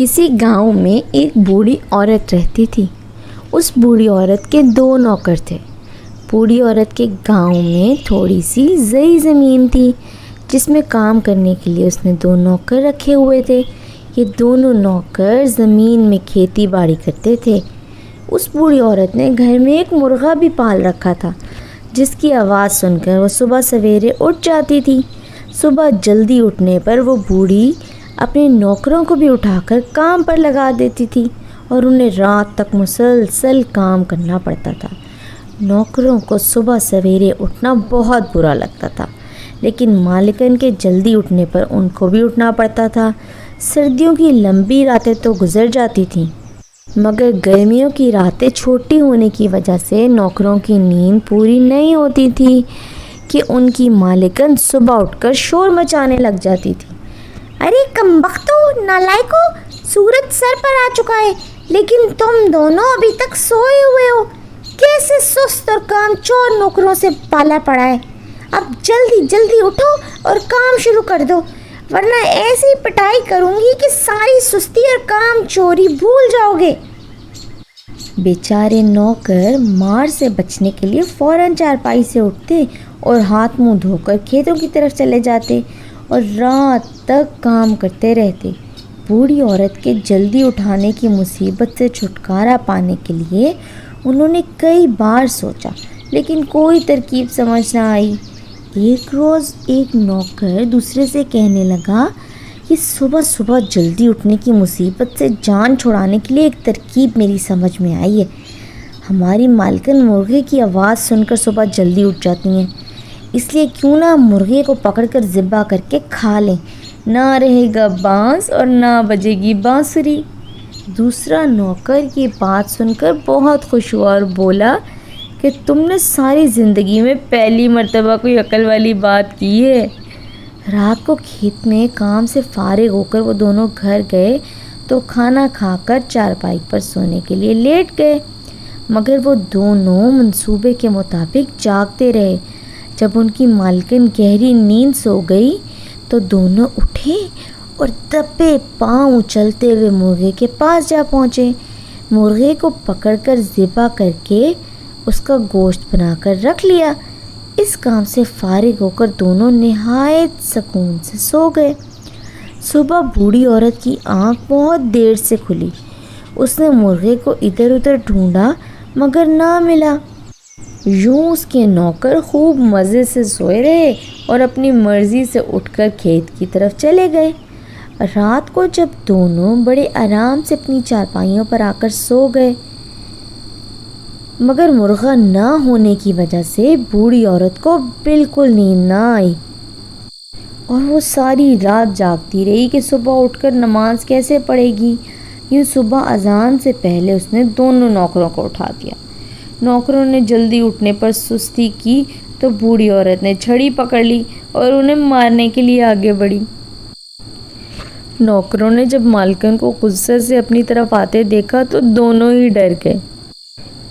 کسی گاؤں میں ایک بوڑھی عورت رہتی تھی۔ اس بوڑھی عورت کے 2 نوکر تھے۔ بوڑھی عورت کے گاؤں میں تھوڑی سی زئی زمین تھی جس میں کام کرنے کے لیے اس نے 2 نوکر رکھے ہوئے تھے۔ یہ دونوں نوکر زمین میں کھیتی باڑی کرتے تھے۔ اس بوڑھی عورت نے گھر میں ایک مرغا بھی پال رکھا تھا جس کی آواز سن کر وہ صبح سویرے اٹھ جاتی تھی۔ صبح جلدی اٹھنے پر وہ بوڑھی اپنے نوکروں کو بھی اٹھا کر کام پر لگا دیتی تھی اور انہیں رات تک مسلسل کام کرنا پڑتا تھا۔ نوکروں کو صبح سویرے اٹھنا بہت برا لگتا تھا، لیکن مالکن کے جلدی اٹھنے پر ان کو بھی اٹھنا پڑتا تھا۔ سردیوں کی لمبی راتیں تو گزر جاتی تھیں، مگر گرمیوں کی راتیں چھوٹی ہونے کی وجہ سے نوکروں کی نیند پوری نہیں ہوتی تھی کہ ان کی مالکن صبح اٹھ کر شور مچانے لگ جاتی تھی۔ ارے کمبختو، نالائکو، سورج سر پر آ چکا ہے لیکن تم دونوں ابھی تک سوئے ہوئے ہو۔ کیسے سست اور کام چور نوکروں سے پالا پڑا ہے۔ اب جلدی جلدی اٹھو اور کام شروع کر دو، ورنہ ایسی پٹائی کروں گی کہ ساری سستی اور کام چوری بھول جاؤ گے۔ بیچارے نوکر مار سے بچنے کے لیے فوراً چارپائی سے اٹھتے اور ہاتھ منہ دھو کر کھیتوں کی طرف چلے جاتے اور رات تک کام کرتے رہتے۔ بوڑھی عورت کے جلدی اٹھانے کی مصیبت سے چھٹکارا پانے کے لیے انہوں نے کئی بار سوچا، لیکن کوئی ترکیب سمجھ نہ آئی۔ ایک روز ایک نوکر دوسرے سے کہنے لگا کہ صبح صبح جلدی اٹھنے کی مصیبت سے جان چھڑانے کے لیے ایک ترکیب میری سمجھ میں آئی ہے۔ ہماری مالکن مرغے کی آواز سن کر صبح جلدی اٹھ جاتی ہیں، اس لیے کیوں نہ مرغے کو پکڑ کر ذبح کر کے کھا لیں، نہ رہے گا بانس اور نہ بجے گی بانسری۔ دوسرا نوکر یہ بات سن کر بہت خوش ہوا اور بولا کہ تم نے ساری زندگی میں پہلی مرتبہ کوئی عقل والی بات کی ہے۔ رات کو کھیت میں کام سے فارغ ہو کر وہ دونوں گھر گئے تو کھانا کھا کر چارپائی پر سونے کے لیے لیٹ گئے، مگر وہ دونوں منصوبے کے مطابق جاگتے رہے۔ جب ان کی مالکن گہری نیند سو گئی تو دونوں اٹھے اور دبے پاؤں اچلتے ہوئے مرغے کے پاس جا پہنچے۔ مرغے کو پکڑ کر ذبح کر کے اس کا گوشت بنا کر رکھ لیا۔ اس کام سے فارغ ہو کر دونوں نہایت سکون سے سو گئے۔ صبح بوڑھی عورت کی آنکھ بہت دیر سے کھلی۔ اس نے مرغے کو ادھر ادھر ڈھونڈا مگر نہ ملا۔ یوں اس کے نوکر خوب مزے سے سوئے رہے اور اپنی مرضی سے اٹھ کر کھیت کی طرف چلے گئے۔ رات کو جب دونوں بڑے آرام سے اپنی چارپائیوں پر آ کر سو گئے، مگر مرغا نہ ہونے کی وجہ سے بوڑھی عورت کو بالکل نیند نہ آئی اور وہ ساری رات جاگتی رہی کہ صبح اٹھ کر نماز کیسے پڑھے گی۔ یوں صبح اذان سے پہلے اس نے دونوں نوکروں کو اٹھا دیا۔ نوکروں نے جلدی اٹھنے پر سستی کی تو بوڑھی عورت نے چھڑی پکڑ لی اور انہیں مارنے کے لیے آگے بڑھی۔ نوکروں نے جب مالکن کو غصے سے اپنی طرف آتے دیکھا تو دونوں ہی ڈر گئے۔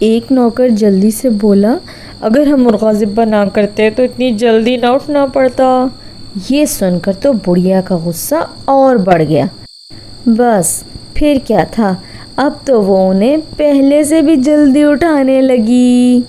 ایک نوکر جلدی سے بولا، اگر ہم مرغا ذبح نہ کرتے تو اتنی جلدی نہ اٹھنا پڑتا۔ یہ سن کر تو بڑھیا کا غصہ اور بڑھ گیا۔ بس پھر کیا تھا، اب تو وہ انہیں پہلے سے بھی جلدی اٹھانے لگی۔